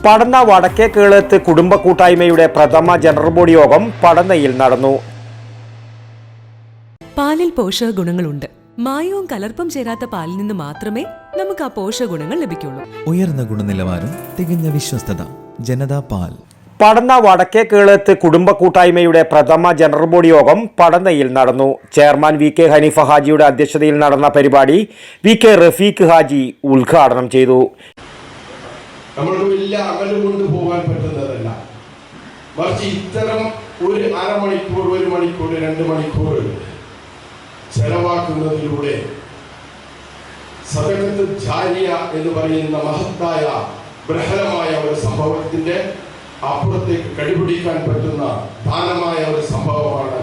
പടന്ന വടക്കേ കേളത്ത് കുടുംബ കൂട്ടായ്മയുടെ പ്രഥമ ജനറൽ ബോഡി യോഗം പടന്നയിൽ നടന്നു. പാലിൽ പോഷക ഗുണങ്ങളുണ്ട്. മായവും കലർപ്പും ചേരാത്ത പാലിൽ നിന്ന് മാത്രമേ നമുക്ക് ആ പോഷക ഗുണങ്ങൾ ലഭിക്കുള്ളൂ. ഉയർന്ന ഗുണനിലവാരം, തികഞ്ഞ വിശ്വസ്തത. ജനതാ പാൽ. പടന്ന വടക്കേ കേളത്ത് കുടുംബ കൂട്ടായ്മയുടെ പ്രഥമ ജനറൽ ബോഡി യോഗം പടന്നയിൽ നടന്നു. Chairman VK. ഹനീഫ ഹാജിയുടെ അധ്യക്ഷതയിൽ നടന്ന പരിപാടി വി.കെ. റഫീഖ് ഹാജി ഉദ്ഘാടനം ചെയ്തു. നമ്മൾക്ക് വലിയ അകലം കൊണ്ട് പോകാൻ പറ്റുന്നതല്ല, മറിച്ച് ഇത്തരം ഒരു അരമണിക്കൂർ, 1 മണിക്കൂർ, 2 മണിക്കൂർ ചെലവാക്കുന്നതിലൂടെ സദഖത്ത് ജാരിയ എന്ന് പറയുന്ന മഹത്തായ ബൃഹലമായ ഒരു സംഭവത്തിന്റെ അപ്പുറത്തേക്ക് കടിപിടിക്കാൻ പറ്റുന്ന ദാനമായ ഒരു സംഭവമാണ്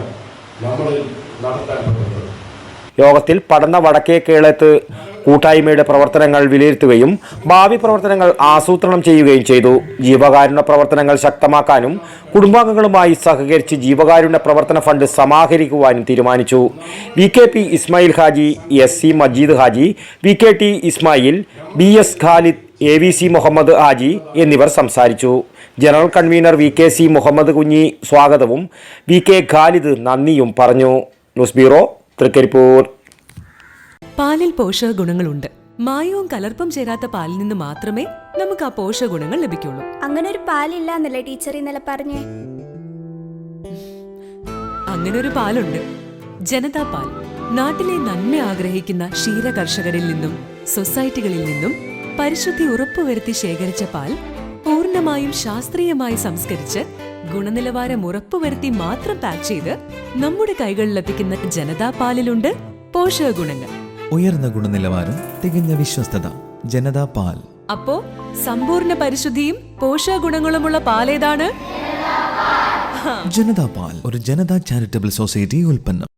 നമ്മളിൽ നടത്താൻ പറ്റുന്നത്. യോഗത്തിൽ പടന്ന വടക്കേ കേളത്ത് കൂട്ടായ്മയുടെ പ്രവർത്തനങ്ങൾ വിലയിരുത്തുകയും ഭാവി പ്രവർത്തനങ്ങൾ ആസൂത്രണം ചെയ്യുകയും ചെയ്തു. ജീവകാരുണ്യ പ്രവർത്തനങ്ങൾ ശക്തമാക്കാനും കുടുംബാംഗങ്ങളുമായി സഹകരിച്ച് ജീവകാരുണ്യ പ്രവർത്തന ഫണ്ട് സമാഹരിക്കുവാനും തീരുമാനിച്ചു. വി.കെ.പി. ഇസ്മായിൽ ഹാജി, എസ്.സി. മജീദ് ഹാജി, വി.കെ.ടി. ഇസ്മായിൽ, ബി.എസ്. ഖാലിദ്, എ.വി.സി. മുഹമ്മദ് ഹാജി എന്നിവർ സംസാരിച്ചു. General convener വി.കെ.സി. മുഹമ്മദ് കുഞ്ഞി സ്വാഗതവും വി.കെ. ഖാലിദ് നന്ദിയും പറഞ്ഞു. News bureau, Thrikkaripur. പാലിൽ പോഷക ഗുണങ്ങളുണ്ട്. മായവും കലർപ്പും ചേരാത്ത പാലിൽ നിന്ന് മാത്രമേ നമുക്ക് ആ പോഷക ഗുണങ്ങൾ ലഭിക്കുള്ളൂ. അങ്ങനെ ഒരു പാലില്ല എന്നല്ലേ ടീച്ചർ ഇന്നലെ പറഞ്ഞേ? അങ്ങനെ ഒരു പാലുണ്ട്, ജനതാ പാൽ. നാട്ടിലെ നന്മ ആഗ്രഹിക്കുന്ന ക്ഷീര കർഷകരിൽ നിന്നും സൊസൈറ്റികളിൽ നിന്നും പരിശുദ്ധി ഉറപ്പുവരുത്തി ശേഖരിച്ച പാൽ പൂർണ്ണമായും ശാസ്ത്രീയമായി സംസ്കരിച്ച് ഗുണനിലവാരം ഉറപ്പുവരുത്തി മാത്രം പാക്ക് ചെയ്ത് നമ്മുടെ കൈകളിൽ ലഭിക്കുന്ന ജനതാ പാലിലുണ്ട് പോഷക ഗുണങ്ങൾ. ഉയർന്ന ഗുണനിലവാരം, തികഞ്ഞ വിശ്വസ്തത. ജനതാ പാൽ. അപ്പോ സമ്പൂർണ്ണ പരിശുദ്ധിയും പോഷക ഗുണങ്ങളുമുള്ള പാലേതാണ്? ജനതാ പാൽ ഒരു ജനതാ ചാരിറ്റബിൾ സൊസൈറ്റി ഉൽപ്പന്നം.